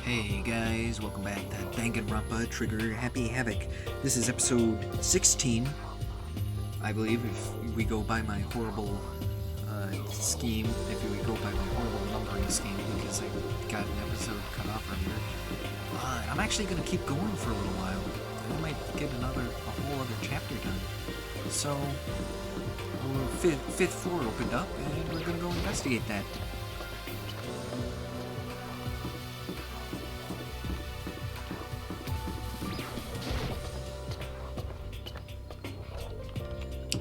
Hey guys, welcome back to Danganronpa Trigger Happy Havoc. This is episode 16, I believe, if we go by my horrible scheme, if we go by my horrible numbering scheme, because I got an episode cut off earlier. I'm actually going to keep going for a little while. I might get a whole other chapter done. So, fifth floor opened up, and we're going to go investigate that.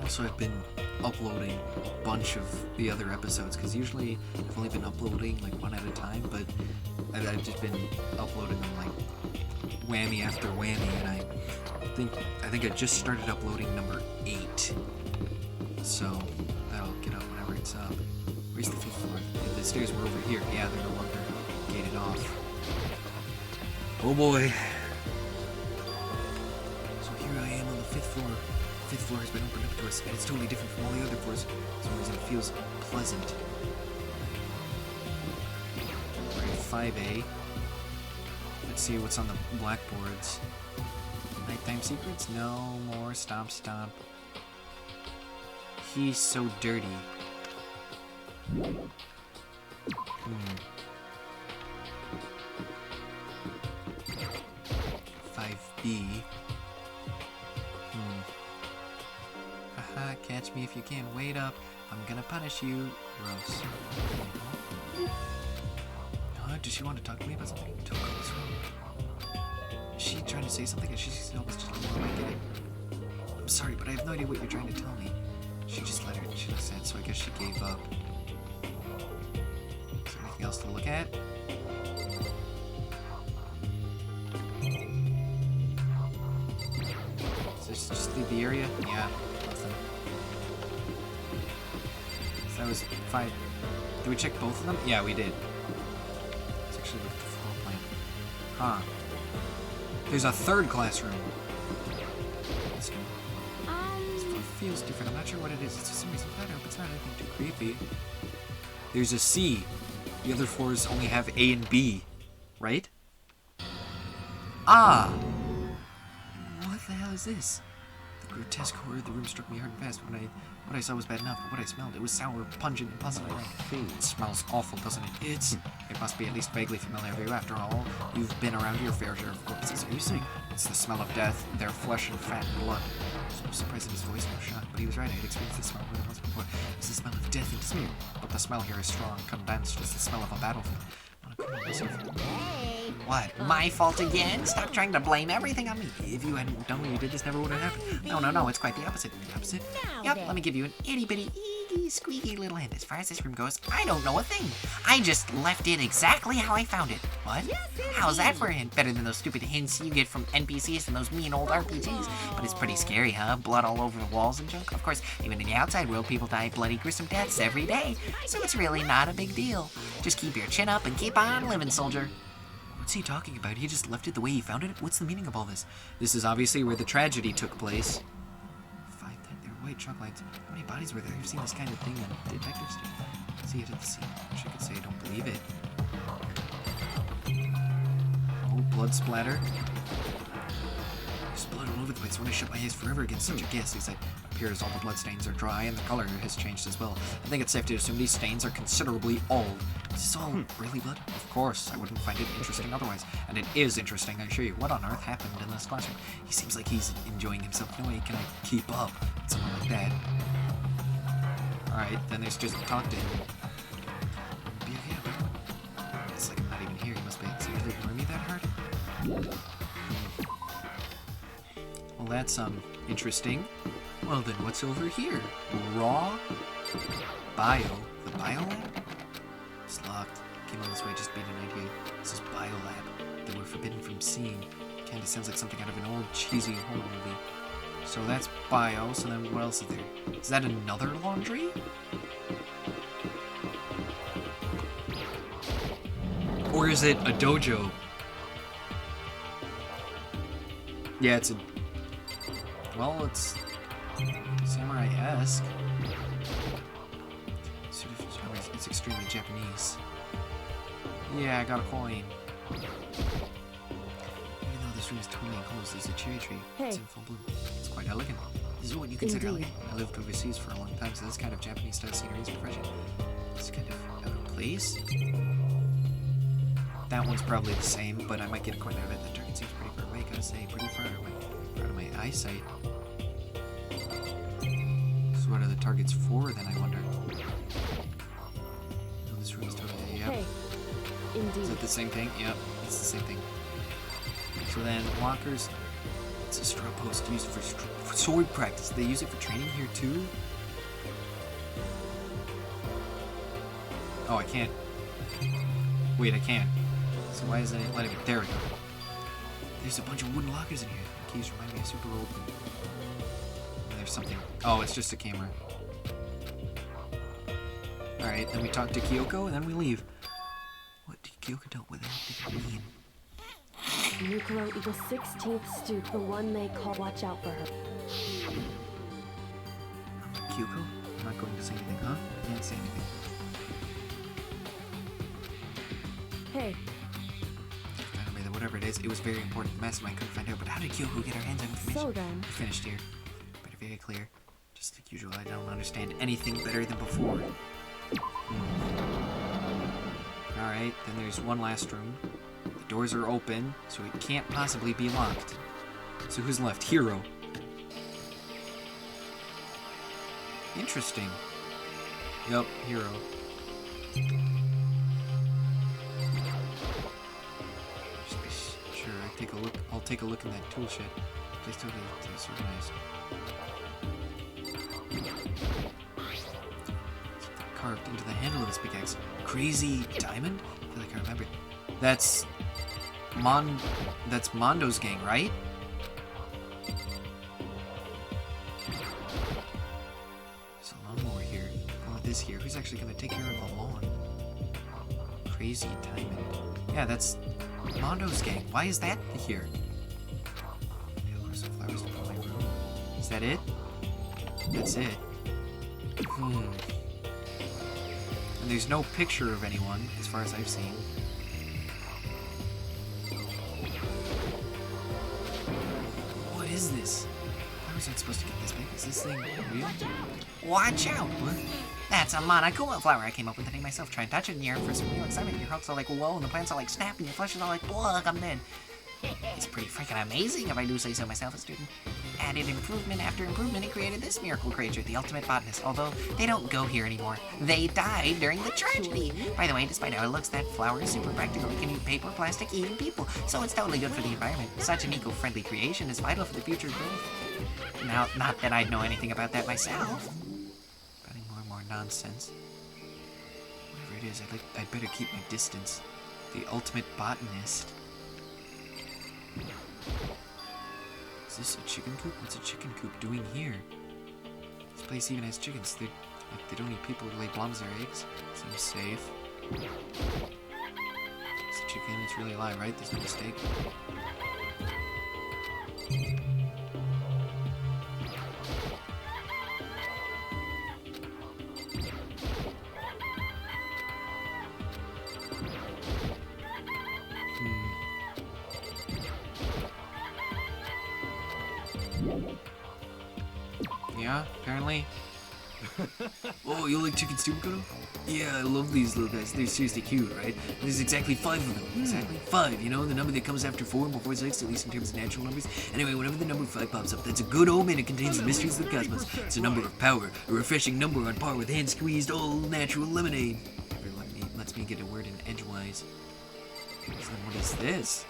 Also, I've been uploading a bunch of the other episodes, because usually I've only been uploading like one at a time, but I've just been uploading them like whammy after whammy, and I think I just started uploading number 8, so that'll get up whenever it's up. Where's the 5th floor? The stairs were over here. Yeah, they're no longer gated off. Oh boy. So here I am on the 5th floor. The 5th floor has been opened up to us, and it's totally different from all the other floors. For some reason it feels pleasant. We're at 5A. Let's see what's on the blackboards. Nighttime secrets? No more. Stomp, stomp. He's so dirty. 5B. Haha, catch me if you can. Wait up. I'm gonna punish you. Gross. Does she want to talk to me about something? Don't go this way. Is she trying to say something? Is she always just like, oh, I get it. I'm sorry, but I have no idea what you're trying to tell me. She just said, so I guess she gave up. Is there anything else to look at? Is this just the area? Yeah, nothing. So that was 5. Did we check both of them? Yeah, we did. Let's actually look at the floor plan. Huh. There's a 3rd classroom. This floor feels different. I'm not sure what it is. It's for some reason better, but it's not anything too creepy. There's a C. The other floors only have A and B, right? Ah! What the hell is this? The grotesque horror of the room struck me hard and fast. What I saw was bad enough, but what I smelled, it was sour, pungent, and pleasant. It smells awful, doesn't it? It must be at least vaguely familiar to you. After all, you've been around your fair share of corpses. Are you saying it's the smell of death, their flesh and fat and blood? So surprised at his voice, I was shocked, but he was right. I had experienced this smell more than once before. It's the smell of death and despair. But the smell here is strong, condensed. It's the smell of a battlefield. Hey. What? My fault again? Stop trying to blame everything on me. If you hadn't done what you did, this never would have happened. No, it's quite the opposite. The opposite? Yep, let me give you an itty-bitty, squeaky little hint. As far as this room goes, I don't know a thing. I just left it exactly how I found it. What? How's that for a hint? Better than those stupid hints you get from NPCs and those mean old RPGs. But it's pretty scary, huh? Blood all over the walls and junk. Of course, even in the outside world, people die bloody, gruesome deaths every day. So it's really not a big deal. Just keep your chin up and keep on living, soldier. What's he talking about? He just left it the way he found it? What's the meaning of all this? This is obviously where the tragedy took place. 5, 10, there were white chalk lines. How many bodies were there? I've seen this kind of thing on detectives. See it at the scene. I wish I could say I don't believe it. Oh, blood splatter. There's blood all over the place. When I shut my eyes forever against such a guess, it appears all the blood stains are dry and the color has changed as well. I think it's safe to assume these stains are considerably old. Is this all really blood? Of course, I wouldn't find it interesting otherwise. And it is interesting, I assure you. What on earth happened in this classroom? He seems like he's enjoying himself. No way can I keep up with someone like that. Alright, then there's just talk to him. It's like I'm not even here. He must be seriously ignoring me that hard. Well, that's interesting. Well then, what's over here? Raw? Bio. The bio lab? It's locked. Came on this way just beat an idea. This is bio lab. They were forbidden from seeing. Kinda sounds like something out of an old cheesy horror movie. So that's bio, so then what else is there? Is that another laundry? Or is it a dojo? Yeah, it's a... Well, it's... samurai-esque. It's extremely Japanese. Yeah, I got a coin. Even though this room is totally enclosed, there's a cherry tree. Hey. It's in full bloom. It's quite elegant. This is what you consider Indeed. elegant. I lived overseas for a long time, so this kind of Japanese-style scenery is refreshing. It's kind of out of place. That one's probably the same, but I might get a coin out of it. The target seems pretty far away. Gotta say, pretty far away. Out of my eyesight. So what are the targets for, then, I wonder? Oh, this room is totally... Yep. Hey. Indeed. Is it the same thing? Yep, it's the same thing. So then, lockers... It's a straw post used for sword practice. They use it for training here, too? Oh, I can't. Wait, I can. So why isn't it letting me? There we go. There's a bunch of wooden lockers in here. The keys remind me of super old. There's something. Oh, it's just a camera. Alright, then we talk to Kyoko and then we leave. What did Kyoko do with it? What did it mean? Mukuro equals 16th stoop, the one they call watch out for her. Kyoko? I'm not going to say anything, huh? I can't say anything. Hey. Whatever it is, it was very important. Mastermind couldn't find out, but how did Kyoko get her hands on information? So then. We're finished here. But very clear. Just like usual, I don't understand anything better than before. Alright, then there's one last room. The doors are open, so it can't possibly be locked. So who's left? Hero. Interesting. Yup, Hero. I'll take a look in that tool shed. Please tell me to disorganized. Carved into the handle of this pickaxe. Crazy diamond? I feel like I remember. That's Mondo's gang, right? There's a lawnmower here. Oh, this here. Who's actually gonna take care of the lawn? Crazy diamond. Yeah, that's Mondo's gang. Why is that here? Some flowers to put in my room. Is that it? That's it. And there's no picture of anyone, as far as I've seen. What is this? Flowers aren't supposed to get this big. Is this thing real? Watch out! What? That's a Monokuma flower. I came up with the name myself. Try and touch it in your air for some real excitement. Your heart's all like, whoa, and the plants are like snap, and your flesh is all like, look, I'm dead. It's pretty freaking amazing, if I do say so myself, a student. Added improvement after improvement, and created this miracle creature, the ultimate botanist. Although, they don't go here anymore. They died during the tragedy. By the way, despite how it looks, that flower is super practical. It can eat paper, plastic, even people. So it's totally good for the environment. Such an eco-friendly creation is vital for the future growth. Now, not that I'd know anything about that myself. Nonsense. Whatever it is, I'd better keep my distance. The ultimate botanist. Is this a chicken coop? What's a chicken coop doing here? This place even has chickens. They don't need people to lay bombs or eggs. Seems safe. It's a chicken. It's really alive, right? There's no mistake. Yeah, apparently. Oh, you like chicken stew, Kodo? Yeah, I love these little guys. They're seriously cute, right? There's exactly 5 of them. Exactly 5, you know? The number that comes after 4 and before 6, at least in terms of natural numbers. Anyway, whenever the number 5 pops up, that's a good omen. It contains the mysteries of the cosmos. It's a number of power, a refreshing number on par with hand-squeezed all-natural lemonade. Everyone lets me get a word in edgewise. So then what is this?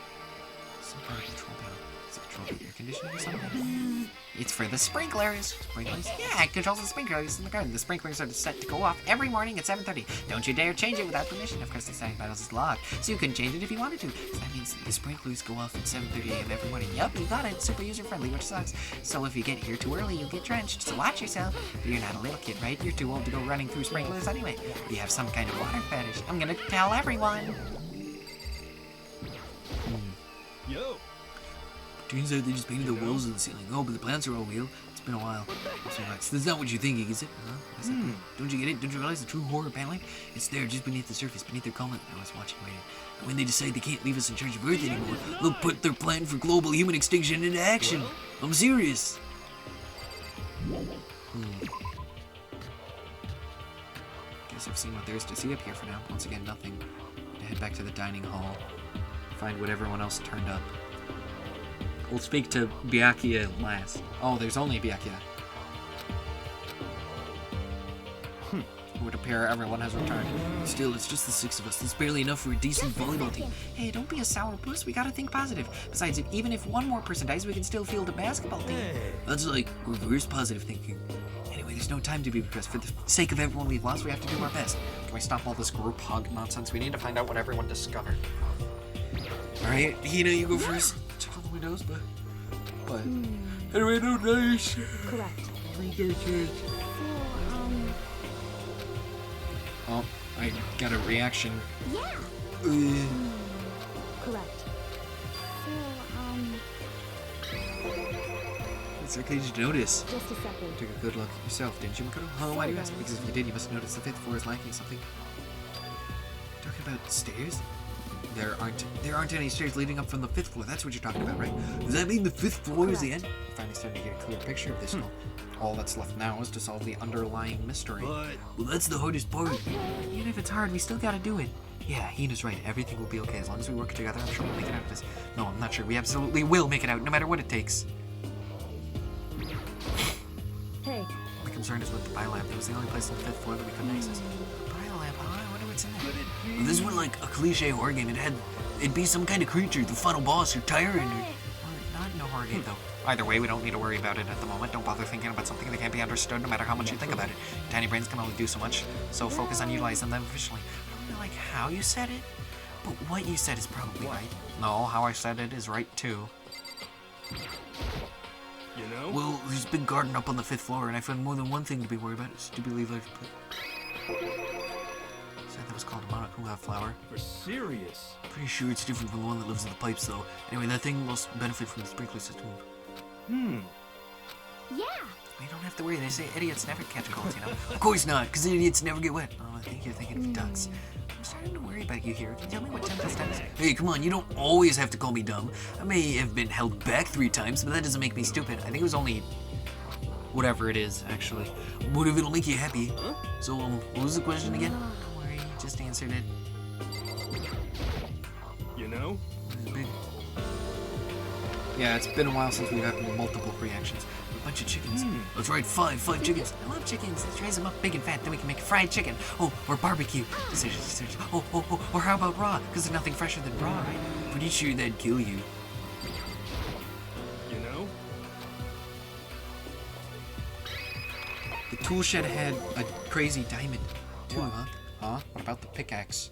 Some kind of control panel. Is it control the air conditioning or something? It's for the sprinklers. Sprinklers? Yeah, it controls the sprinklers in the garden. The sprinklers are set to go off every morning at 7:30. Don't you dare change it without permission. Of course, the setting battles is locked, so you can change it if you wanted to. So that means the sprinklers go off at 7:30 a.m. every morning. Yup, you got it. Super user-friendly, which sucks. So if you get here too early, you'll get drenched. So watch yourself. But you're not a little kid, right? You're too old to go running through sprinklers anyway. If you have some kind of water fetish, I'm gonna tell everyone. Yo. Turns out they just painted the walls and the ceiling. Oh, but the plants are all real. It's been a while. So that's not what you're thinking, is it? Huh? Don't you get it? Don't you realize the true horror of paneling? It's there just beneath the surface, beneath their comment. I was watching, waiting. And when they decide they can't leave us in charge of Earth anymore, they'll put their plan for global human extinction into action. I'm serious. Guess I've seen what there is to see up here for now. Once again, nothing. To head back to the dining hall. Find what everyone else turned up. We'll speak to Byakuya last. Oh, there's only Byakuya. It would appear everyone has returned. Still, it's just the 6 of us. That's barely enough for a decent volleyball team. Hey, don't be a sour puss. We gotta think positive. Besides, even if one more person dies, we can still field a basketball team. That's like reverse positive thinking. Anyway, there's no time to be depressed. For the sake of everyone we've lost, we have to do our best. Can we stop all this group hug nonsense? We need to find out what everyone discovered. Alright, Hina, you go first. Check all the windows, but anyway, no dice. Correct. Oh, I got a reaction. Yeah. Correct. It's okay, did you notice? Just a second. Took a good look yourself, didn't you, Makoto? Oh, why do you ask? Because if you did, you must have noticed the 5th floor is lacking something. Talking about stairs? There aren't any stairs leading up from the 5th floor. That's what you're talking about, right? Does that mean the 5th floor is the end? I'm finally starting to get a clear picture of this now. All that's left now is to solve the underlying mystery. Well, that's the hardest part. Even if it's hard, we still gotta do it. Yeah, Hina's right. Everything will be okay as long as we work together. I'm sure we'll make it out of this. No, I'm not sure. We absolutely will make it out, no matter what it takes. Hey. My concern is with the biolab. It was the only place on the 5th floor that we couldn't access. Biolab, huh? I wonder what's in there. Well, this was like a cliche horror game. It'd be some kind of creature, the final boss, or tyrant, or not in a horror game though. Either way, we don't need to worry about it at the moment. Don't bother thinking about something that can't be understood, no matter how much you think about it. Tiny brains can only do so much, so focus on utilizing them efficiently. I don't know, like how you said it, but what you said is probably right. No, how I said it is right too. You know? Well, there's a big garden up on the 5th floor, and I found more than one thing to be worried about. Stupidly large plant. Said that was called a Monokuma flower. For serious? Pretty sure it's different from the one that lives in the pipes, though. Anyway, that thing must benefit from the sprinkler system. Yeah. You don't have to worry. They say idiots never catch colds, you know? Of course not, because idiots never get wet. Oh, I think you're thinking of ducks. I'm starting to worry about you here. Can you tell me what Tempest is? Hey, come on, you don't always have to call me dumb. I may have been held back 3 times, but that doesn't make me stupid. I think it was only whatever it is, actually. What if it'll make you happy? So, what was the question again? Don't worry, you just answered it. You know? Yeah, it's been a while since we've had multiple reactions. A bunch of chickens. That's right, 5 chickens. I love chickens. Let's raise them up big and fat, then we can make fried chicken. Oh, or barbecue. Oh, or how about raw? Because there's nothing fresher than raw, right? Pretty sure that'd kill you. You know? The tool shed had a crazy diamond, too, huh? Huh? What about the pickaxe?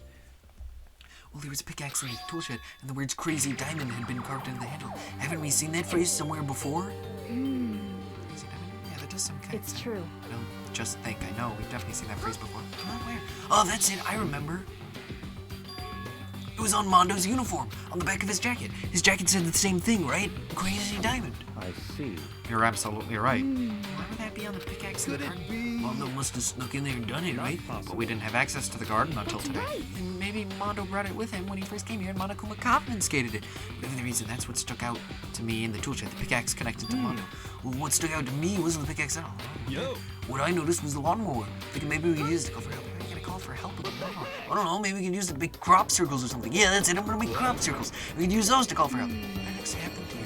Well, there was a pickaxe in the tool shed, and the words crazy diamond had been carved into the handle. Haven't we seen that phrase somewhere before? Crazy diamond? Yeah, that does sound kind of... It's true. I don't just think I know. We've definitely seen that phrase before. Where? Oh, that's it. I remember. It was on Mondo's uniform, on the back of his jacket. His jacket said the same thing, right? Crazy diamond. I see. You're absolutely right. Why would that be on the pickaxe in the garden? Mondo must have snuck in there and done it, right? But we didn't have access to the garden until today. And maybe Mondo brought it with him when he first came here and Monokuma confiscated it. Whatever the reason, that's what stuck out to me in the tool shed, the pickaxe connected to Mondo. Well, what stuck out to me wasn't the pickaxe at all. Yo! What I noticed was the lawnmower. Thinking maybe we could use it to go for help. How are you gonna call for help with the lawnmower? I don't know, maybe we can use the big crop circles or something. Yeah, that's it, I'm gonna make crop circles. We can use those to call for help. What actually happened to you?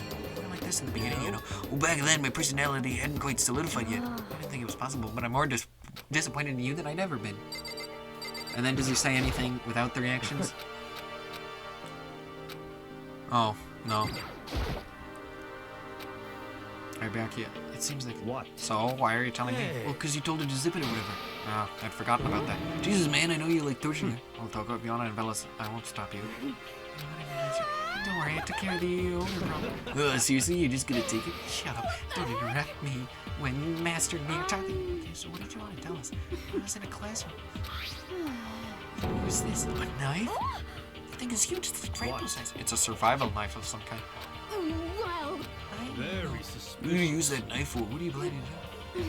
Like this in the beginning, you know. Well, back then, my personality hadn't quite solidified yet. I didn't think it was possible, but I'm more disappointed in you than I'd ever been. And then does he say anything without the reactions? Oh, no. Alright, back here. It seems like... What? So, why are you telling me? Well, because you told her to zip it or whatever. Ah, I'd forgotten about that. Jesus, man, I know you like torturing her. I'll talk about Fiona and Bellas. I won't stop you. Don't worry, I took care of the older problem. Seriously, you're just gonna take it? Shut up. Don't interrupt me when Master and me are talking. Okay, so what did you want to tell us? I was in a classroom. What is this? A knife? The thing is huge. It's like triangle size. It's a survival knife of some kind. wild. Very You're gonna suspicious. use that knife for? What are you planning to do?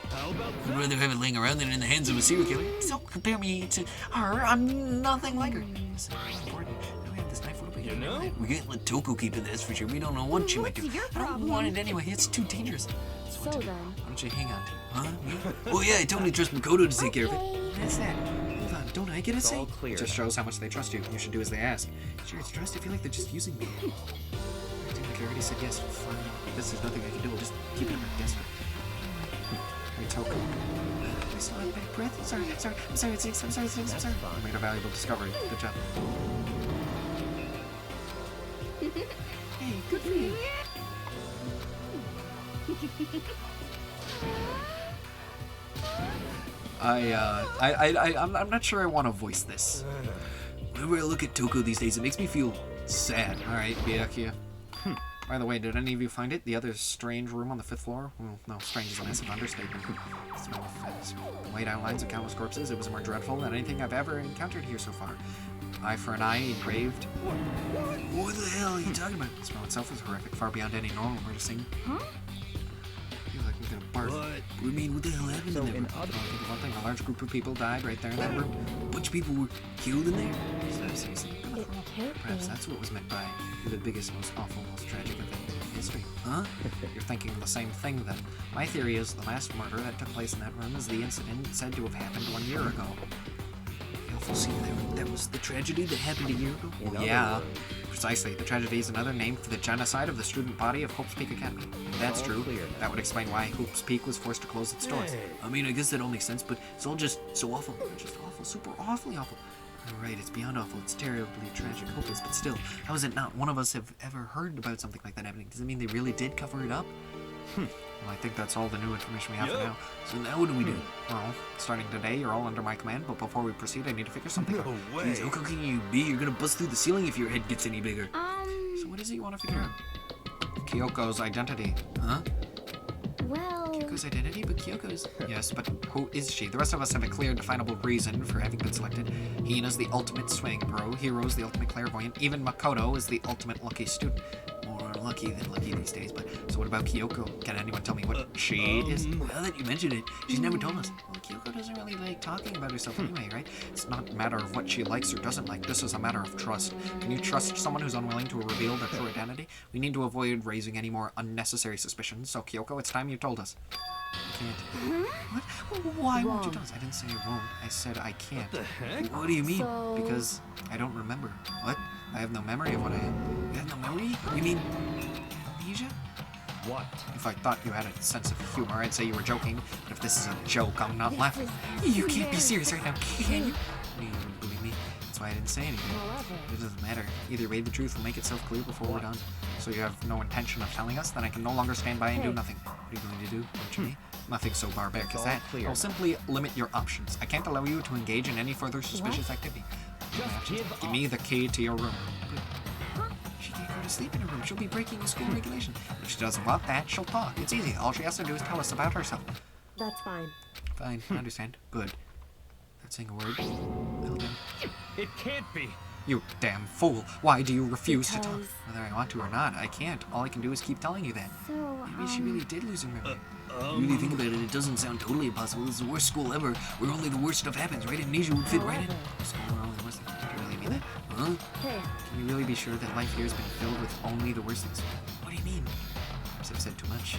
How about I'd rather have it laying around than in the hands of a serial killer. Don't compare me to her. I'm nothing like her. It's important. Now we have this knife. What do we You know? We can't let Toko keep it, that's for sure. We don't know what she might do. What's your I don't problem? want it anyway. It's too dangerous. So what to do? then. Why don't you hang on to it? Huh? Me? Oh yeah, I totally trust Makoto to take care of it. What's that? Hold on, don't I get a say? all clear. It just shows how much they trust you. You should do as they ask. Sure, it's trust. I feel like they're just using me. I think like I already said yes. Fine. I guess there's nothing I can do. We'll just keep it on my desk. Hey, Toko. I still have bad breath. I'm sorry. I'm sorry, Six. I'm sorry. You made a valuable discovery. Good job. Hey, good for you. I'm not sure I want to voice this. Whenever I look at Toko these days, it makes me feel sad. All right, Byakuya. By the way, did any of you find it? The other strange room on the 5th floor? Well, no, strange is a massive understatement. The smell of fence, the white outlines of countless corpses. It was more dreadful than anything I've ever encountered here so far. Eye for an eye, engraved. What the hell are you talking about? The smell itself was horrific, far beyond any normal word to sing. I feel like I'm gonna barf. What? What do you mean? What the hell happened So in there? in I other- think of one thing. A large group of people died right there in that room. A bunch of people were killed in there. Seriously. It can't Perhaps be. that's what was meant by the biggest, most awful, most tragic event in history. Huh? You're thinking the same thing then. My theory is the last murder that took place in that room is the incident said to have happened 1 year ago. The awful scene that was the tragedy that happened a year ago? In Well, other yeah. words- Precisely. The tragedy is another name for the genocide of the student body of Hope's Peak Academy. That's all true. clear. That would explain why Hope's Peak was forced to close its doors. Hey. I mean, I guess that all makes sense, but it's all just so awful. Just awful, super awfully awful. You're right, it's beyond awful. It's terribly tragic, hopeless, but still, how is it not one of us have ever heard about something like that happening? Does it mean they really did cover it up? Well, I think that's all the new information we have for Yup. now. So now what do we do? Well, starting today, you're all under my command, but before we proceed, I need to figure something out. No way. Jeez, how cool can you be? You're gonna bust through the ceiling if your head gets any bigger. So what is it you want to figure out? Kyoko's identity. Huh? Well, Kyoko's identity? But Kyoko's... Yes, but who is she? The rest of us have a clear, definable reason for having been selected. Hina's the ultimate swing pro. Hiro's the ultimate clairvoyant. Even Makoto is the ultimate lucky student. More unlucky than lucky these days, but... So what about Kyoko? Can anyone tell me what she is? Now that you mention it, she's never told us. Well, Kyoko doesn't really like talking about herself anyway, right? It's not a matter of what she likes or doesn't like. This is a matter of trust. Can you trust someone who's unwilling to reveal their true identity? We need to avoid raising any more unnecessary suspicions. So, Kyoko, it's time you told us. I can't. What? Why won't you tell us? I didn't say I won't. I said I can't. What the heck? What do you mean? So- Because I don't remember. What? I have no memory of what I am. You have no memory? You mean amnesia? What? If I thought you had a sense of humor, I'd say you were joking. But if this is a joke, I'm not This laughing. is You can't be very serious right now, can you? You wouldn't believe me. That's why I didn't say anything. however, It doesn't matter. Either way, the truth will make itself clear before we're done. So you have no intention of telling us? Then I can no longer stand by and do Hey. nothing. What are you going to do? Torture me? Nothing so barbaric It's as all that. clear. I'll simply limit your options. I can't allow you to engage in any further suspicious activity. My options. Give me the key to your room. But she can't go to sleep in her room. She'll be breaking the school regulation. If she doesn't want that, she'll talk. It's easy. All she has to do is tell us about herself. that's fine. Fine, I understand. Good. Not saying a word. Well done. It can't be. You damn fool. Why do you refuse to talk? Because- Whether I want to or not, I can't. All I can do is keep telling you that. So, Maybe she really did lose her memory. You really think about it, it doesn't sound totally impossible. It's the worst school ever, where only the worst stuff happens, right? Amnesia would fit right in. However- School where only the worst things. Do you really mean that? Huh? hey, Can you really be sure that life here has been filled with only the worst things? What do you mean? Perhaps I've said too much.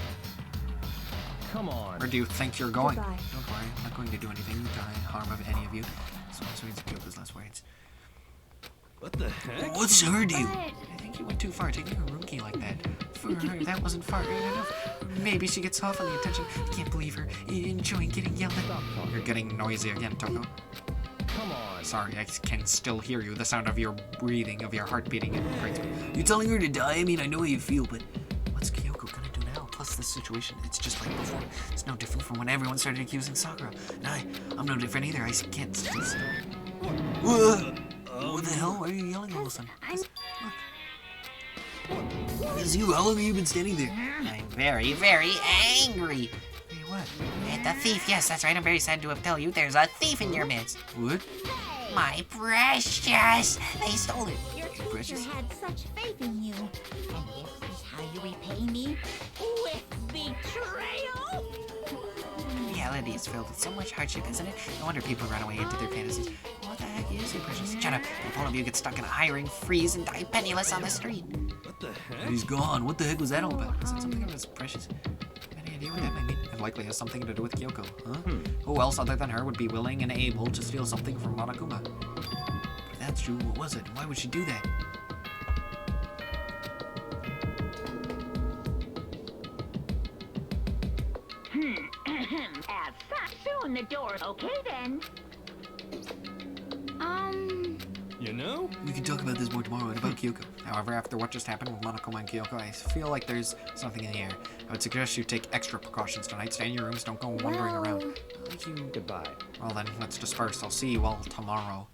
Come on. Where do you think you're going? Goodbye. Don't worry, I'm not going to do anything to harm of any of you. So this means Kyoko's last words. What the heck? What's her deal? but I think you went too far taking a room key like that. For her, that wasn't far enough. Maybe she gets off on the attention. I can't believe her. Enjoying getting yelled Stop at. talking. You're getting noisy again, Toko. Come on. Sorry, I can still hear you. The sound of your breathing, of your heart beating. It hurts me. You're telling her to die? I mean, I know how you feel, but what's Kyoko gonna do now? Plus, this situation, it's just like before. It's no different from when everyone started accusing Sakura. And I'm no different either. I can't still... What the hell? Why are you yelling all of a sudden? I'm This is you. How long have you been standing there? I'm very, very angry. Hey, what? At the thief, yes, that's right. I'm very sad to have tell you there's a thief in your midst. What? My precious! They stole it. Your you, precious. had such faith in you. And this is how you repay me? With betrayal? Reality is filled with so much hardship, isn't it? No wonder people run away into their fantasies. What the heck is it, precious? Shut up. If all of you get stuck in a hiring freeze and die penniless on the street. What the heck? He's gone. What the heck was that all about? Is it something about his precious? Any idea what that might mean? It likely has something to do with Kyoko, huh? Who else other than her would be willing and able to steal something from Monokuma? But if that's true, what was it? Why would she do that? As such, soon the doors. Okay then. You know? We can talk about this more tomorrow and about Kyoko. However, after what just happened with Monokuma and Kyoko, I feel like there's something in the air. I would suggest you take extra precautions tonight. Stay in your rooms, don't go wandering around. Thank you. Goodbye. Well then, let's disperse. I'll see you all tomorrow.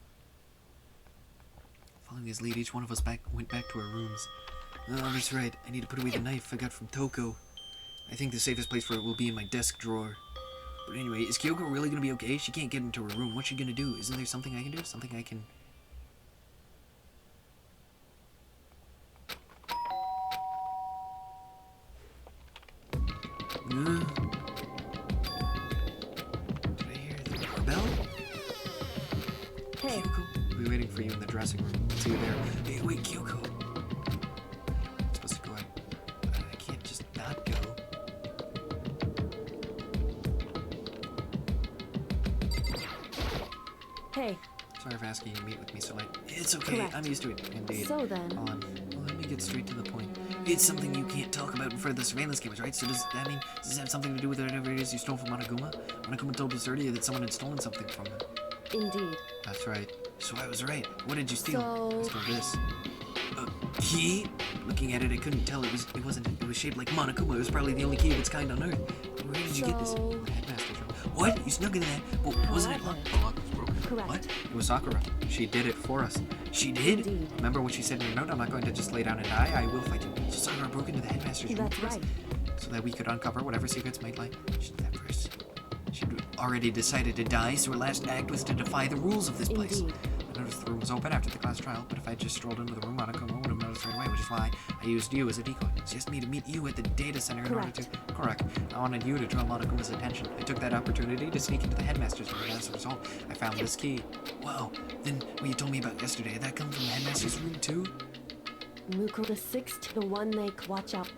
Following his lead, each one of us went back to our rooms. Oh, that's right. I need to put away the knife I got from Toko. I think the safest place for it will be in my desk drawer. But anyway, is Kyoko really gonna be okay? She can't get into her room. What's she gonna do? Isn't there something I can do? Something I can... Did I hear the doorbell? Hey, Kyoko, I'll be waiting for you in the dressing room. See you there. Hey, wait, Kyoko. I'm supposed to go out. I can't just not go. hey, Sorry for asking you to meet with me so late. It's okay. Correct. I'm used to it. Indeed. So then- Well, let me get straight to the point. It's something you can't talk about in front of the surveillance cameras, right? So does that mean, does this have something to do with whatever it is you stole from Monokuma? Monokuma told us earlier that someone had stolen something from him. indeed. That's right. So I was right. What did you steal? So- I stole this. A key? Looking at it, I couldn't tell. It was shaped like Monokuma. It was probably the only key of its kind on Earth. Where did you get this? So- The headmaster's room. What? You snuck into that? Well, wasn't it locked? The lock was broken. Correct. What? It was Sakura. She did it for us. She did? Indeed. Remember what she said in her note? I'm not going to just lay down and die. I will fight you. So Sakura broke into the headmaster's room That's first, right. so that we could uncover whatever secrets might lie. She did that first. She'd already decided to die, so her last act was to defy the rules of this place. Indeed. I noticed the room was open after the class trial, but if I had just strolled into the room, Monokuma would have noticed right away, which is why I used you as a decoy. She asked me to meet you at the data center in order to... Correct. I wanted you to draw Monokuma's attention. I took that opportunity to sneak into the headmaster's room, and as a result, I found this key. Wow. Then what you told me about yesterday, did that come from the headmaster's room too? Mukuro the sixth, the one they watch out.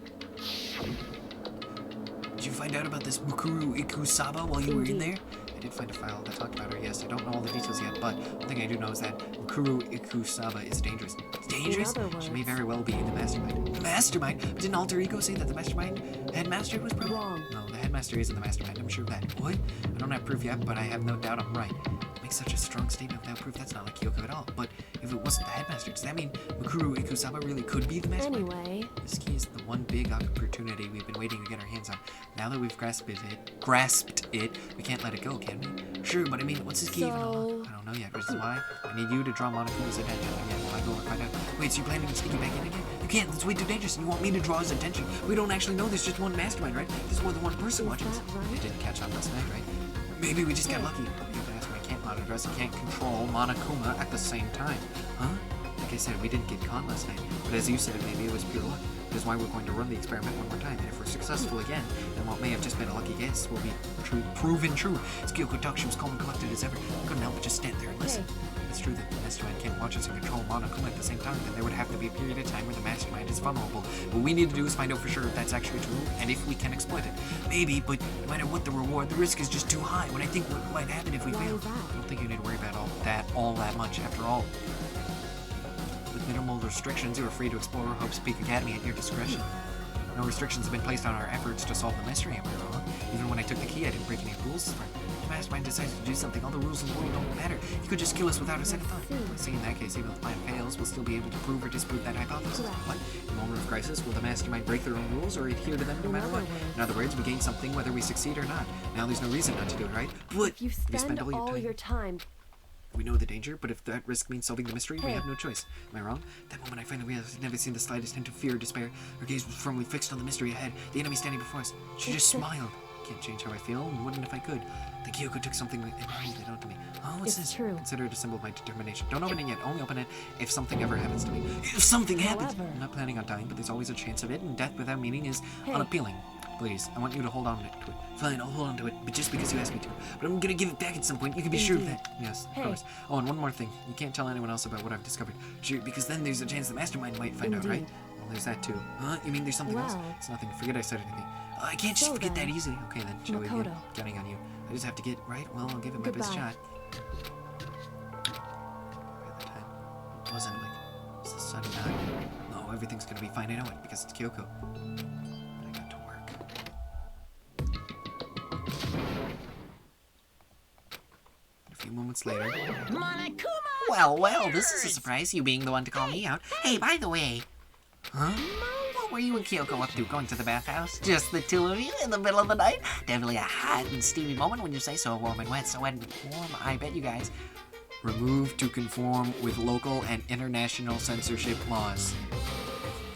Did you find out about this Mukuru Ikusaba while you were in Indeed. there? I did find a file that talked about her, yes. I don't know all the details yet, but one thing I do know is that Mukuru Ikusaba is dangerous. Dangerous? other She may words- very well be the mastermind. The mastermind? But didn't Alter Ego say that the mastermind headmaster was broken? Wrong. No, the headmaster isn't the mastermind, I'm sure of that. What? I don't have proof yet, but I have no doubt I'm right. Makes such a strong statement without proof, that's not like Kyoko at all. But if it wasn't the headmaster, does that mean Mukuru Ikusaba really could be the mastermind? Anyway, This key is the one big opportunity we've been waiting to get our hands on. Now that we've grasped it, we can't let it go, can we? Sure, but I mean, what's this key even all So- about? I don't know yet, which is why I need you to draw Monokuma's attention. Again, when I go and find out. Wait, so you're planning to sneak him back in again? You can't, that's way too dangerous, and you want me to draw his attention. We don't actually know there's just one mastermind, right? There's more than one person Is watching us. that right? They didn't catch on last night, right? Maybe we just got lucky. The mastermind can't monitor us, he can't control Monokuma at the same time. Huh? Like I said, we didn't get caught last night, but as you said, maybe it was pure luck. That is why we're going to run the experiment one more time, and if we're successful again, then what may have just been a lucky guess will be proven true. As Kyoko talked, she was calm and collected as ever. I couldn't help but just stand there and listen. It's true that the mastermind can't watch us and control Monokuma at the same time, then there would have to be a period of time where the mastermind is vulnerable. What we need to do is find out for sure if that's actually true, and if we can exploit it. Maybe, but no matter what the reward, the risk is just too high. When I think what might happen if we Why fail, is that? I don't think you need to worry about all that much. After all, with minimal restrictions, you are free to explore Hope's Peak Academy at your discretion. No restrictions have been placed on our efforts to solve the mystery, am I wrong? Even when I took the key, I didn't break any rules. If the mastermind decides to do something, all the rules in the world don't matter. He could just kill us without a second thought. See, in that case, even if the plan fails, we'll still be able to prove or disprove that hypothesis. Correct. What? In a moment of crisis, will the mastermind break their own rules or adhere to them no matter what? In other words, we gain something whether we succeed or not. Now there's no reason not to do it, right? But if you we spend all your time, we know the danger, but if that risk means solving the mystery, we Hey. have no choice. Am I wrong? That moment I finally realized I'd never seen the slightest hint of fear or despair. Her gaze was firmly fixed on the mystery ahead, the enemy standing before us. She just It's a- smiled. can't change how I feel, and wouldn't if I could. The Kyoko took something and handed it out to me. Oh, what's It's this? true. Consider it a symbol of my determination. Don't open it yet. Only open it if something ever happens to me. If something happens! However- I'm not planning on dying, but there's always a chance of it, and death without meaning is Hey. unappealing. Please, I want you to hold on to it. Fine, I'll hold on to it, but just because you asked me to. But I'm gonna give it back at some point. You can be sure of Indeed. that. Yes, of Hey. course. Oh, and one more thing. You can't tell anyone else about what I've discovered. Sure, because then there's a chance the mastermind might find out, right? Indeed. Well, there's that too. Huh? You mean there's something else? Well- It's nothing. Forget I said anything. I can't just So forget that then, easily. Okay then, shall we Makoto. begin? Counting on you. I just have to get right. Well, I'll give it my best Goodbye. shot. At the time, it wasn't like it's a sudden knock. No, everything's gonna be fine. I know it because it's Kyoko. But I got to work. A few moments later. Monokuma! Well, this is a surprise, you being the one to call me out. Hey, by the way. Huh? What were you and Kyoko up to, going to the bathhouse? Just the two of you in the middle of the night? Definitely a hot and steamy moment when you say so. Warm and wet, so wet and warm, I bet you guys. Removed to conform with local and international censorship laws.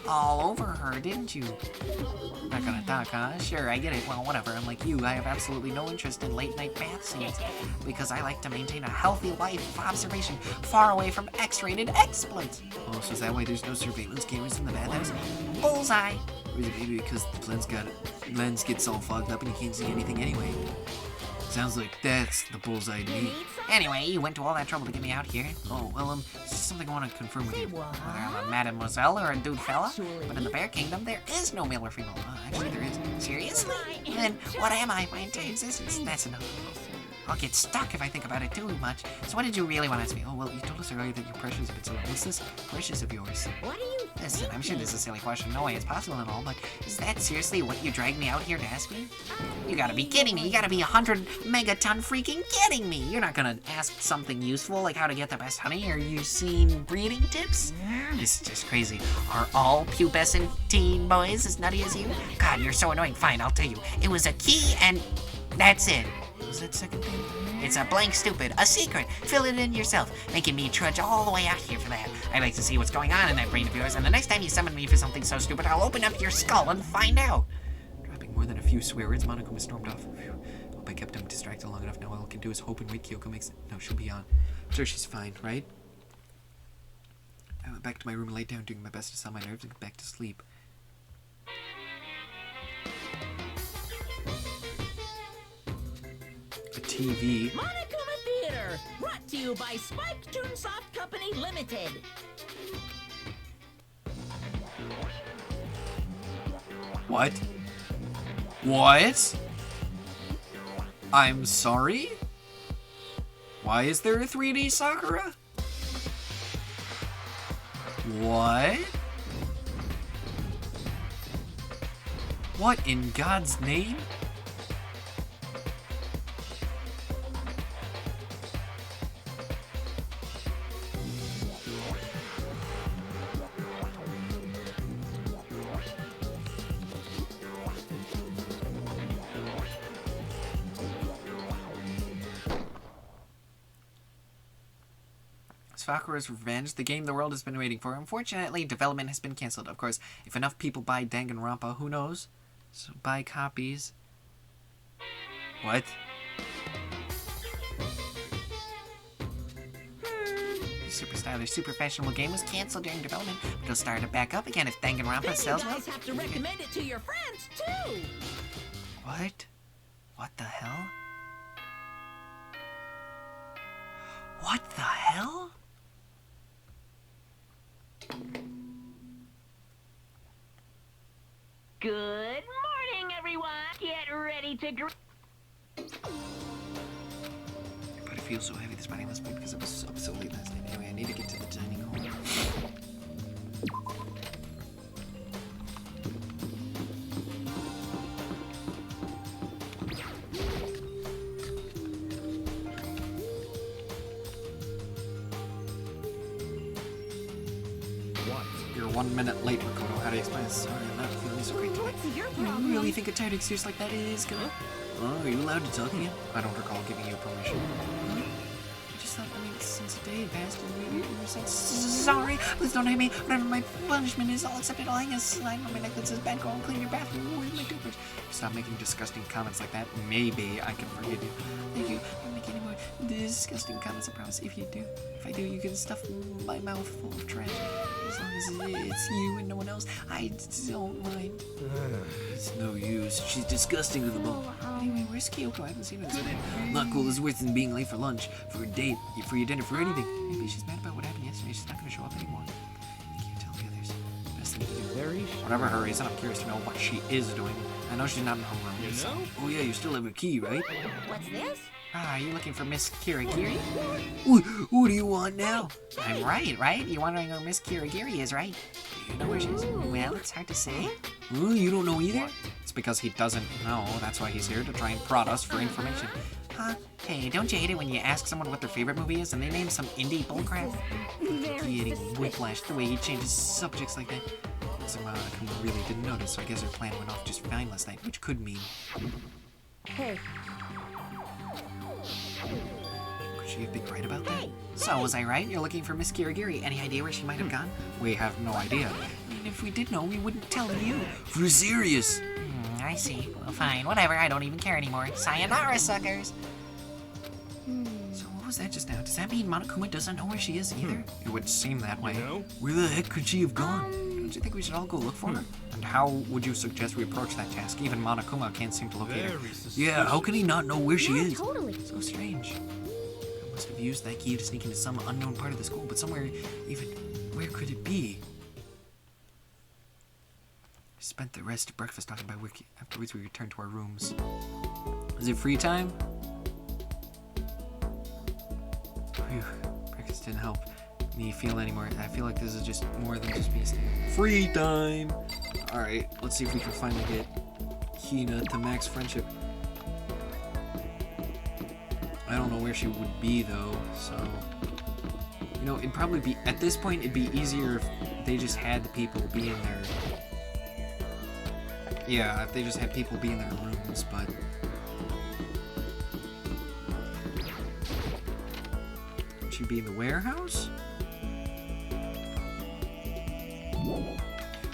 All over her, didn't you? Not gonna talk, huh? Sure, I get it. Well, whatever. I'm like you. I have absolutely no interest in late-night bath scenes because I like to maintain a healthy life of observation far away from X-rated exploits. Oh, so is that why there's no surveillance cameras in the bathhouse? Bullseye! Or is it maybe because the lens gets all fogged up and you can't see anything anyway? Sounds like that's the bullseye to me. Anyway, you went to all that trouble to get me out here. Oh, well, it's just something I want to confirm with you. Whether I'm a mademoiselle or a dude fella, but in the Bear Kingdom, there is no male or female. Actually, there is. Seriously? Then what am I? My entire existence? That's enough. I'll get stuck if I think about it too much. So what did you really want to ask me? Oh, well, you told us earlier that you're precious, but so what's this precious of yours? What do you Listen, I'm sure this is a silly question. No way it's possible and all, but is that seriously what you dragged me out here to ask me? You gotta be kidding me. You gotta be 100 megaton freaking kidding me. You're not gonna ask something useful like how to get the best honey. Are you seeing breeding tips? This is just crazy. Are all pubescent teen boys as nutty as you? God, you're so annoying. Fine, I'll tell you. It was a key and that's it. What was that second thing? It's a blank stupid, a secret. Fill it in yourself, making me trudge all the way out here for that. I'd like to see what's going on in that brain of yours, and the next time you summon me for something so stupid, I'll open up your skull and find out. Dropping more than a few swear words, Monokuma stormed off. Phew. Hope I kept him distracted long enough. Now all I can do is hope and wait Kyoko makes it. No, she'll be on. I'm sure she's fine, right? I went back to my room and laid down, doing my best to calm my nerves and get back to sleep. The TV. Monokuma Theater, brought to you by Spike Toonsoft Company Limited. What? What? I'm sorry? Why is there a 3D Sakura? What? What in God's name? Sakura's Revenge, the game the world has been waiting for. Unfortunately, development has been cancelled. Of course, if enough people buy Danganronpa, who knows? So buy copies. What? The super stylish, super fashionable game was cancelled during development, but it'll start it back up again if Danganronpa Then you sells well. guys have to recommend it to your friends, too. What? What the hell? What the hell? Good morning, everyone. Get ready to But I feel so heavy this morning last week because it was up so late last night. Anyway, I need to get to the dining hall. What? You're 1 minute late, Makoto. How do you explain this? Sorry, I'm not feeling so great today. What's your You problem? really think a tight excuse like that is gonna... Oh, are you allowed to talk again? I don't recall giving you permission. I just thought, since the day did, bastard. Sorry, please don't hate me. Whatever my punishment is, I'll accept it. I'll hang a sign on my neck that says, bad girl, clean your bathroom. Where's my toothbrush? Stop making disgusting comments like that. Maybe I can forgive you. Thank you. Don't make any more disgusting comments, I promise. If I do, you can stuff my mouth full of trash. As long as it's you and no one else, I don't mind. It's no use. She's disgusting to the bone. Anyway, where's Kyoko? I haven't seen her today. Not cool is worse than being late for lunch, for a date, for your dinner, for anything. Maybe she's mad about what happened yesterday. She's not going to show up anymore. I can't tell the others. Best thing to do. Whatever her reason, I'm curious to know what she is doing. I know she's not in her room. You know? Oh yeah, you still have her key, right? What's this? Ah, are you looking for Miss Kirigiri? What do you want now? I'm right? You're wondering where Miss Kirigiri is, right? Do you know where she is? Well, it's hard to say. Ooh, you don't know either? It's because he doesn't know. That's why he's here, to try and prod us for information. Huh? Hey, don't you hate it when you ask someone what their favorite movie is and they name some indie bullcrap? Getting whiplash the way he changes subjects like that. Somehow I really didn't notice, so I guess her plan went off just fine last night, which could mean... Hey, Could she have been right about that? So, was I right? You're looking for Miss Kirigiri. Any idea where she might have gone? We have no idea. I mean, if we did know, we wouldn't tell you. For serious. I see. Well, fine. Whatever. I don't even care anymore. Sayonara, suckers. So what was that just now? Does that mean Monokuma doesn't know where she is either? It would seem that way. know? Where the heck could she have gone? Don't you think we should all go look for her? And how would you suggest we approach that task? Even Monokuma can't seem to locate her. Very suspicious. Yeah, how can he not know where she is? totally. So strange. I must have used that key to sneak into some unknown part of the school, but somewhere even... Where could it be? We spent the rest of breakfast talking about Wiki. Afterwards, we returned to our rooms. Is it free time? Phew, breakfast didn't help me feel anymore. I feel like this is just more than just me saying free time. Alright, let's see if we can finally get Hina to max friendship. I don't know where she would be though, so... You know, it'd probably be... At this point, it'd be easier if they just had the people be in their... Yeah, if they just had people be in their rooms, but... Would she be in the warehouse?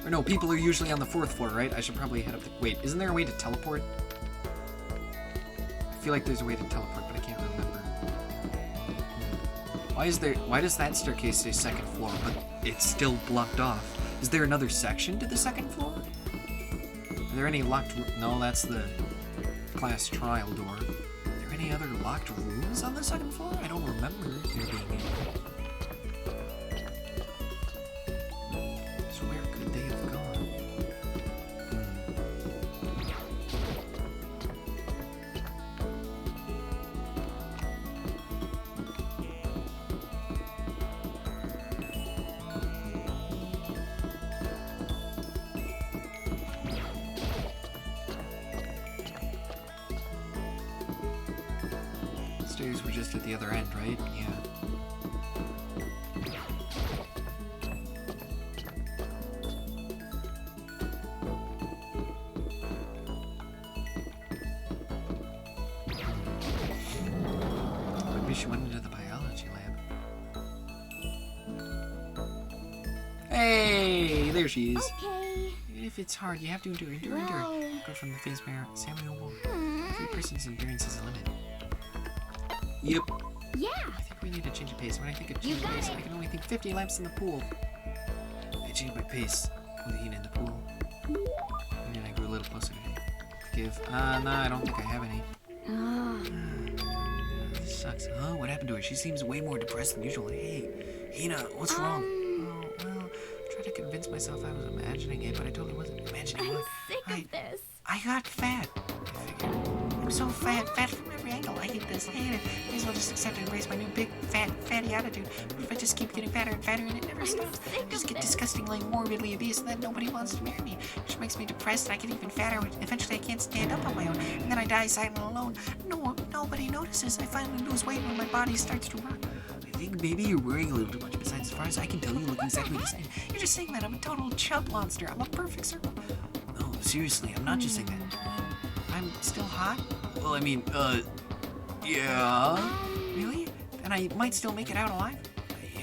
Or no, people are usually on the 4th floor, right? I should probably head up the... Wait, isn't there a way to teleport? I feel like there's a way to teleport, but I can't remember. Why does that staircase say 2nd floor, but it's still blocked off? Is there another section to the 2nd floor? Are there any locked... No, that's the class trial door. Are there any other locked rooms on the 2nd floor? I don't remember there being any. So where could they have gone? Stairs were just at the other end, right? Yeah. Maybe she went into the biology lab. Hey, there she is. Okay. Even if it's hard, you have to endure. Go from the face mirror. Samuel Wolf. Every person's endurance is a limit. Yep. Yeah. I think we need to change the pace. When I think of You change got pace, it. I can only think 50 laps in the pool. I changed my pace with Hina in the pool. And then I grew a little closer to him. Give. No, I don't think I have any. This sucks. Huh? What happened to her? She seems way more depressed than usual. Hey, Hina, what's wrong? Oh, well, I tried to convince myself I was imagining it, but I totally wasn't imagining I'm what. sick of this. I got fat. I figured. I'm so fat from every angle. I hate this. I hate it. May as well just accept and embrace my new big, fatty attitude. What if I just keep getting fatter and fatter and it never stops? I just get disgustingly, morbidly obese and then nobody wants to marry me. Which makes me depressed and I get even fatter. Eventually I can't stand up on my own. And then I die silent and alone. Nobody notices. I finally lose weight when my body starts to rot. I think maybe you're worrying a little too much. Besides, as far as I can tell, you look exactly the same. You're just saying that I'm a total chub monster. I'm a perfect circle. No, seriously, I'm not just saying that. I'm still hot? Well, I mean, yeah. Really? And I might still make it out alive?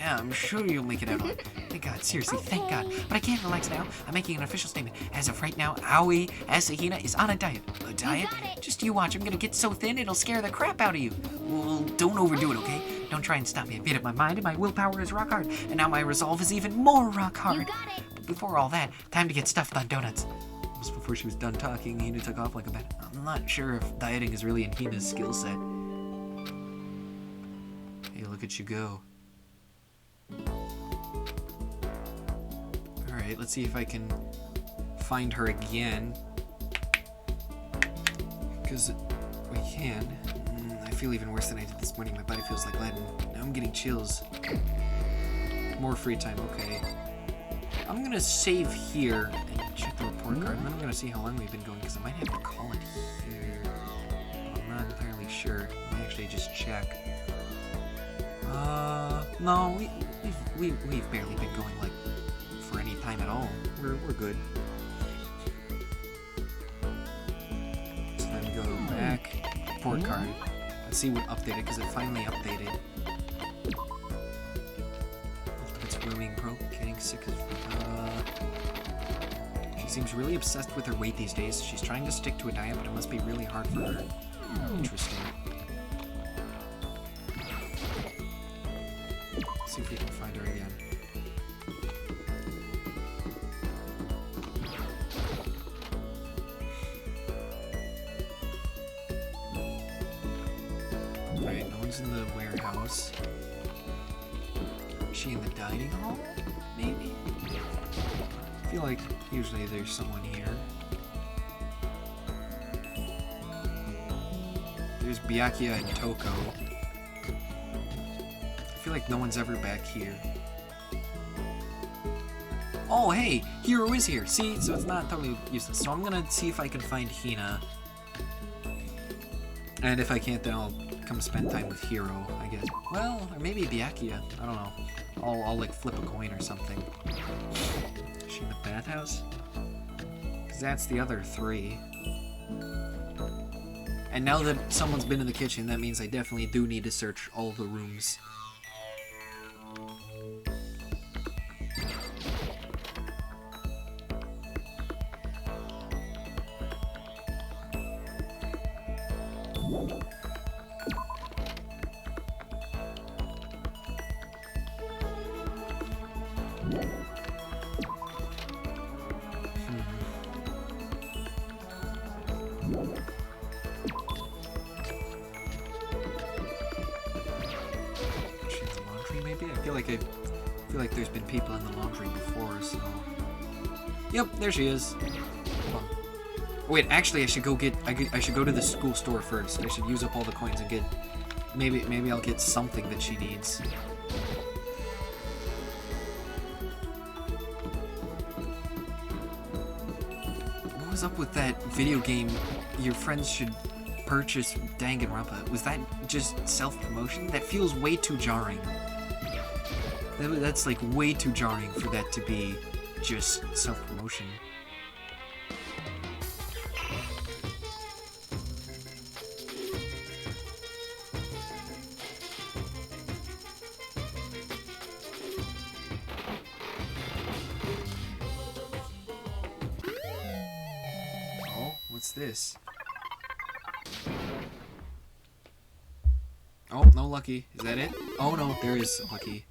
Yeah, I'm sure you'll make it out alive. Thank God, seriously, thank God. But I can't relax now. I'm making an official statement. As of right now, Aoi Asahina is on a diet. A diet? Just you watch. I'm gonna get so thin it'll scare the crap out of you. Well, don't overdo it, okay? Don't try and stop me. I've made up my mind and my willpower is rock hard. And now my resolve is even more rock hard. But before all that, time to get stuffed on donuts. Just before she was done talking, Hina took off like a bat. I'm not sure if dieting is really in Hina's skill set. Hey, look at you go. Alright, let's see if I can find her again. Because we can. I feel even worse than I did this morning. My body feels like lead, and now I'm getting chills. More free time, okay. I'm gonna save here and check the report card, and then I'm gonna see how long we've been going, because I might have to call it here. I'm not entirely sure. Let me actually just check. No, we've barely been going, like, for any time at all. We're good. So then go back, report card. Let's see what updated, because it finally updated. It's grooming, broke, getting sick of... She seems really obsessed with her weight these days. She's trying to stick to a diet, but it must be really hard for her. Interesting. Let's see if we can find her again. Alright, no one's in the warehouse. Is she in the dining hall? Maybe? I feel like usually there's someone here. There's Byakuya and Toko. I feel like no one's ever back here. Oh, hey! Hiro is here! See? So it's not totally useless. So I'm gonna see if I can find Hina. And if I can't, then I'll come spend time with Hiro, I guess. Well, or maybe Byakuya. I don't know. I'll like flip a coin or something. Is she in the bathhouse? Because that's the other three. And now that someone's been in the kitchen, that means I definitely do need to search all the rooms. I feel like there's been people in the laundry before, so... Yep, there she is. Oh. Wait, actually, I should go to the school store first. I should use up all the coins and get... Maybe I'll get something that she needs. What was up with that video game, your friends should purchase Danganronpa? Was that just self-promotion? That feels way too jarring. That's like way too jarring for that to be just self-promotion. Oh, what's this? Oh, no Lucky. Is that it? Oh no, there is Lucky.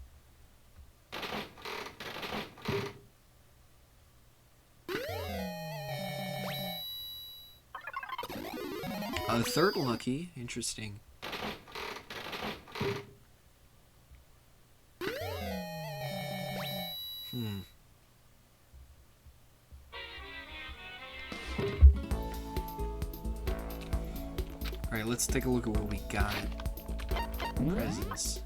A third Lucky? Interesting. Alright, let's take a look at what we got. Presents.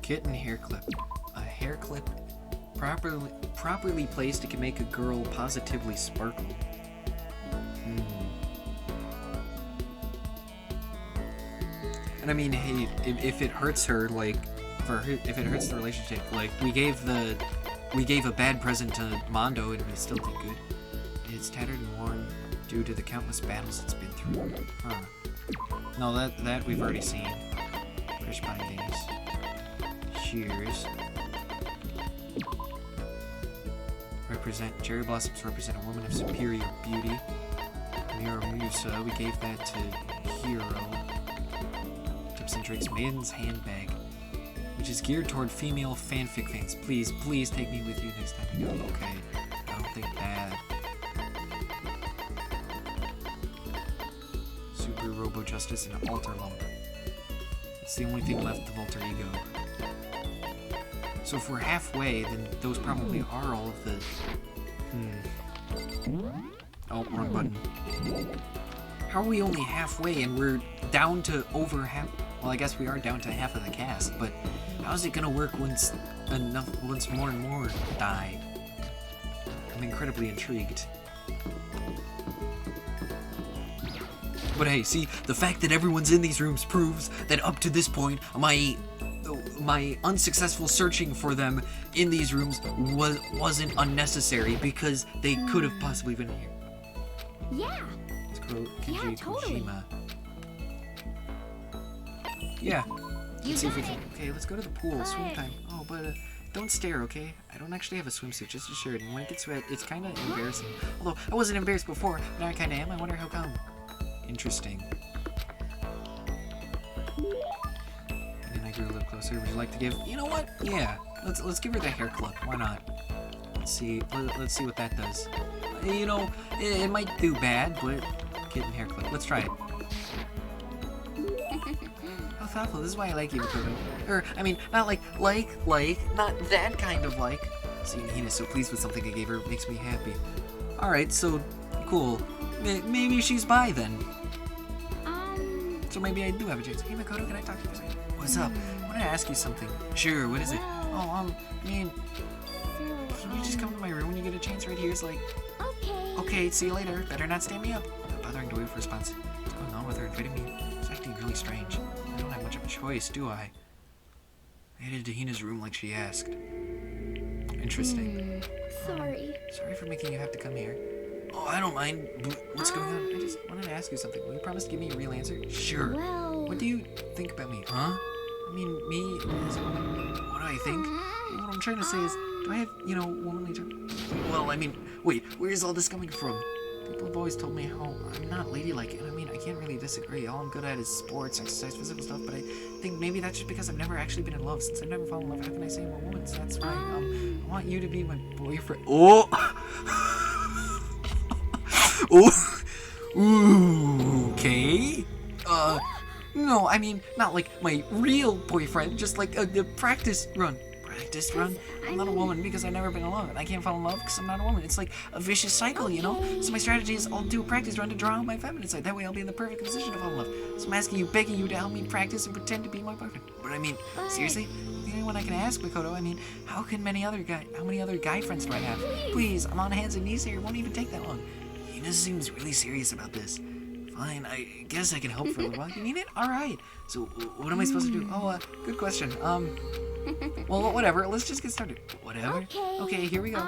Kitten hair clip. A hair clip properly placed, it can make a girl positively sparkle. And I mean, hey, if it hurts her, like, if it hurts the relationship, like, we gave a bad present to Mondo and we still did good. It's tattered and worn due to the countless battles it's been through. Huh. No, that we've already seen. Fish bindings. Shears. Cherry blossoms represent a woman of superior beauty. Musa, we gave that to Hero. Tips and tricks, Maiden's handbag, which is geared toward female fanfic fans. Please, please take me with you next time you go. Okay, I don't think bad. Super Robo Justice and Alter Lump. It's the only thing left of Alter Ego. So if we're halfway, then those probably are all of the... Oh, wrong button. How are we only halfway and we're down to over half? Well, I guess we are down to half of the cast, but how's it gonna work once more and more die? I'm incredibly intrigued. But hey, see, the fact that everyone's in these rooms proves that up to this point, my unsuccessful searching for them in these rooms wasn't unnecessary because they could have possibly been here. Yeah. Let's go Kenji Yeah, totally. Kojima. Yeah. You Let's see if we got can. it. Okay, let's go to the pool. Good. Swim time. Oh, but don't stare, okay? I don't actually have a swimsuit, just a shirt, and when it gets wet, it's kind of embarrassing. Although I wasn't embarrassed before, now I kind of am. I wonder how come. Interesting. And I grew a little closer. Would you like to give? You know what? Yeah. Let's give her the hair clip. Why not? Let's see. Let's see what that does. You know, it might do bad, but kitten hair clip. Let's try it. How thoughtful. This is why I like you, Makoto. Or, I mean, not like, not that kind of like. Seeing Hina so pleased with something I gave her makes me happy. Alright, so, cool. Maybe she's bi then. So maybe I do have a chance. Hey, Makoto, can I talk to you for a second? What's up? I want to ask you something. Sure, what is it? Oh, man, can you just come to my room when you get a chance right here? It's like, Okay. okay, see you later. Better not stand me up. Not bothering to wait for a response. What's going on with her inviting me? It's acting really strange. I don't have much of a choice, do I? I headed to Hina's room like she asked. Interesting. Sorry. Sorry for making you have to come here. Oh, I don't mind. What's going on? I just wanted to ask you something. Will you promise to give me a real answer? Sure. Well. What do you think about me? Huh? I mean, me as a woman. What do I think? What I'm trying to say is, do I have, womanly charm? Well, I mean, wait, where is all this coming from? People have always told me how I'm not ladylike, and I mean, I can't really disagree. All I'm good at is sports, exercise, physical stuff, but I think maybe that's just because I've never actually been in love. Since I've never fallen in love, how can I say I'm a woman? So that's why, I want you to be my boyfriend. Oh! Oh! Ooh, okay. No, I mean, not like my real boyfriend, just like a practice run. Practice run? I'm not a woman because I've never been in love, and I can't fall in love because I'm not a woman. It's like a vicious cycle, you know? So my strategy is I'll do a practice run to draw out my feminine side. That way I'll be in the perfect position to fall in love. So I'm asking you, begging you to help me practice and pretend to be my boyfriend. But I mean, seriously? The only one I can ask, Makoto, I mean, how many other guy friends do I have? Please, I'm on hands and knees here. It won't even take that long. Hina seems really serious about this. Fine, I guess I can help for a little while. You need it? Alright. So, what am I supposed to do? Oh, good question. Well, whatever. Let's just get started. Whatever? Okay, here we go.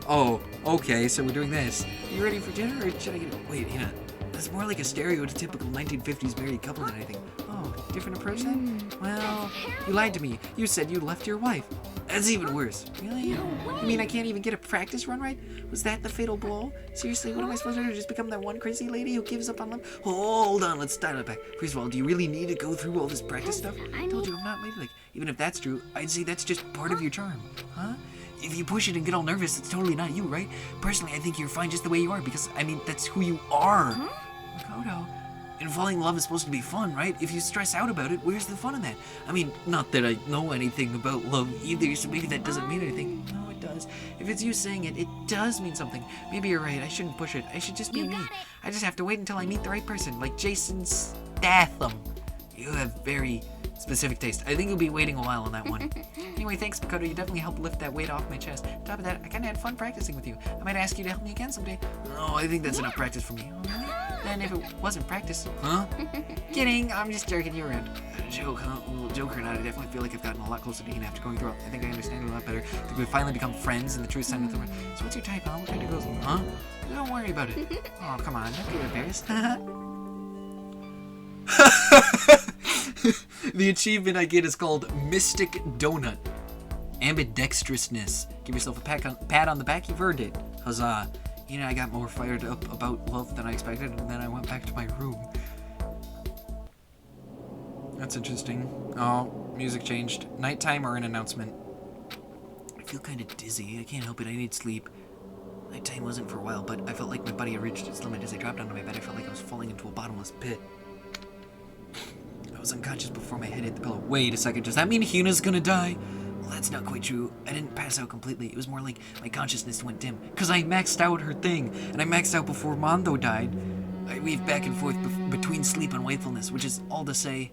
Oh, okay, so we're doing this. You ready for dinner, or should I get it? Wait, Hina. That's more like a stereotypical 1950s married couple than anything. Oh, different approach then? Well, you lied to me. You said you left your wife. That's even worse. Really? You mean I can't even get a practice run right? Was that the fatal blow? Seriously, what am I supposed to do? Just become that one crazy lady who gives up on love? Hold on, let's dial it back. First of all, do you really need to go through all this practice stuff? I told you I'm not ladylike. Even if that's true, I'd say that's just part of your charm. Huh? If you push it and get all nervous, it's totally not you, right? Personally, I think you're fine just the way you are because, I mean, that's who you are. Makoto. And falling in love is supposed to be fun, right? If you stress out about it, where's the fun in that? I mean, not that I know anything about love either, so maybe that doesn't mean anything. No, it does. If it's you saying it, it does mean something. Maybe you're right, I shouldn't push it. I should just be me. I just have to wait until I meet the right person, like Jason Statham. You have very specific taste. I think you'll be waiting a while on that one. Anyway, thanks, Makoto. You definitely helped lift that weight off my chest. On top of that, I kind of had fun practicing with you. I might ask you to help me again someday. No, I think that's enough practice for me. Oh, really? Then if it wasn't practice, huh? Kidding, I'm just jerking you around. Joke, huh? Well, joke or not, I definitely feel like I've gotten a lot closer to Hina after going through it. I think I understand it a lot better. I think we've finally become friends in the true sense of the word. So what's your type, huh? What kind of girls? Huh? Don't worry about it. Oh, come on, don't get embarrassed. The achievement I get is called Mystic Donut. Ambidextrousness. Give yourself a pat on the back, you've earned it. Huzzah. You know, I got more fired up about love than I expected, and then I went back to my room. That's interesting. Oh, music changed. Nighttime or an announcement. I feel kind of dizzy. I can't help it. I need sleep. Nighttime wasn't for a while, but I felt like my body had reached its limit. As I dropped onto my bed, I felt like I was falling into a bottomless pit. I was unconscious before my head hit the pillow. Wait a second, does that mean Hyuna's gonna die? Well, that's not quite true. I didn't pass out completely. It was more like my consciousness went dim. Because I maxed out her thing, and I maxed out before Mondo died. I weaved back and forth between sleep and wakefulness, which is all to say...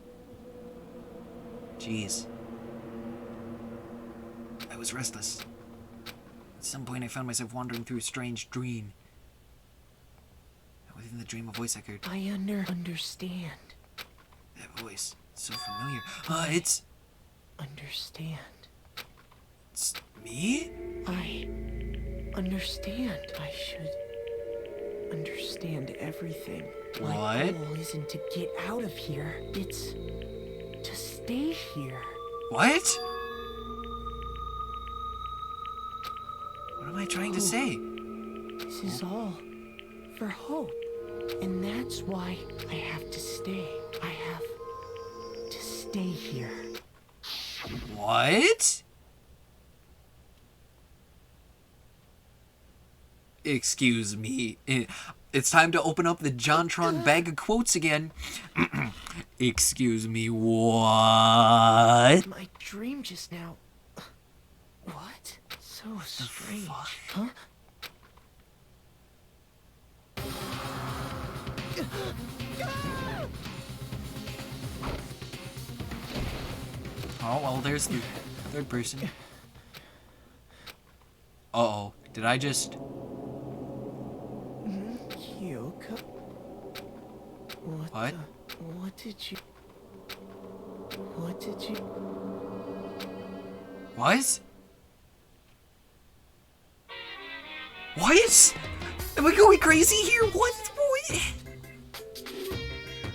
Jeez. I was restless. At some point, I found myself wandering through a strange dream. Within the dream, a voice echoed. I understand. That voice, so familiar. It's... Understand. It's me? I understand. I should understand everything. What? My goal isn't to get out of here. It's to stay here. What? What am I trying to say? This is all for hope. And that's why I have to stay. I have to stay here. What? Excuse me. It's time to open up the JonTron bag of quotes again. Excuse me, what? My dream just now. What? So strange. fuck? Huh? Oh, well, there's the third person. Uh-oh. Did I just... Kyoko? What? What did you... What did you... What? What? Am I going crazy here? What?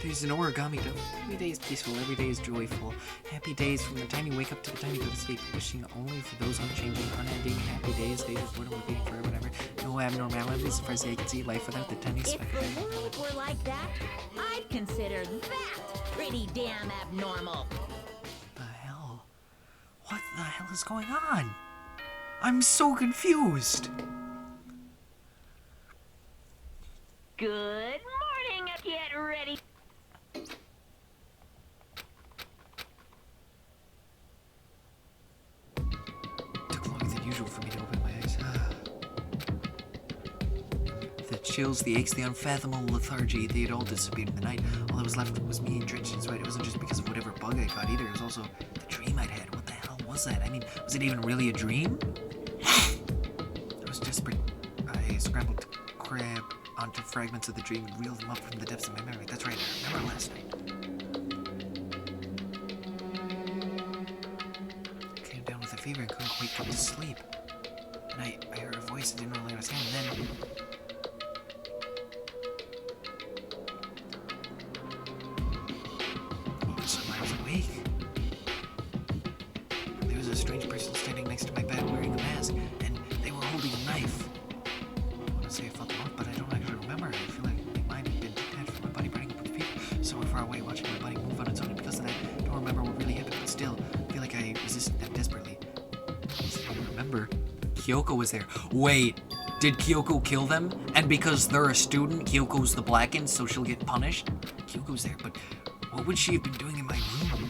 There's an origami dough. Every day is peaceful, every day is joyful. Happy days from the time you wake up to the time you go to sleep. Wishing only for those unchanging, unending happy days. Days of boredom repeating forever and ever. No abnormalities as far as I can see. Life without the tiny speck of If the world were like that, I'd consider that pretty damn abnormal. the hell? What the hell is going on? I'm so confused. Good morning, get ready. Took longer than usual for me to open my eyes. The chills, the aches, the unfathomable lethargy, they had all disappeared in the night. All that was left was me drenched in sweat. It wasn't just because of whatever bug I caught either. It was also the dream I'd had. What the hell was that? I mean, was it even really a dream? I was desperate. I scrambled to grab onto fragments of the dream and reel them up from the depths of my memory. That's right, I remember last night. I came down with a fever and couldn't quite go to sleep. And I heard a voice I didn't really understand, and then... all of a sudden I was awake. There was a strange person standing next to my bed wearing a mask, and they were holding a knife. I want to say I felt the monk, but I don't actually remember. I feel like my mind had been detached from my body, burning up with fever. So far away, watching my body move on its own, and because of that, I don't remember what really happened, but still, I feel like I resisted them desperately. I remember. Kyoko was there. Wait, did Kyoko kill them? And because they're a student, Kyoko's the blackened, so she'll get punished? Kyoko's there, but what would she have been doing in my room?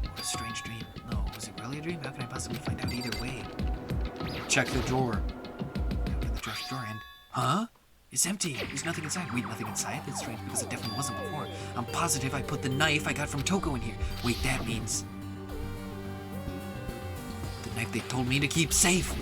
What a strange dream. No, was it really a dream? How can I possibly find out either way? Check the drawer. Open the drawer and... Huh? It's empty. There's nothing inside. Wait, nothing inside? That's strange because it definitely wasn't before. I'm positive I put the knife I got from Toko in here. Wait, that means... the knife they told me to keep safe.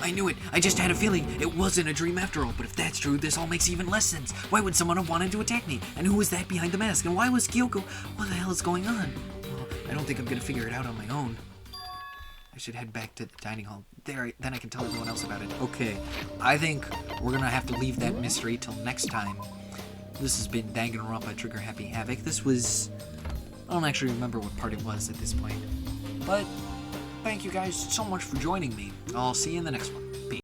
I knew it. I just had a feeling it wasn't a dream after all. But if that's true, this all makes even less sense. Why would someone have wanted to attack me? And who was that behind the mask? And why was Kyoko? What the hell is going on? Well, I don't think I'm gonna figure it out on my own. I should head back to the dining hall. Then I can tell everyone else about it. Okay, I think we're gonna have to leave that mystery till next time. This has been Danganronpa Trigger Happy Havoc. This was I don't actually remember what part it was at this point. But thank you guys so much for joining me. I'll see you in the next one.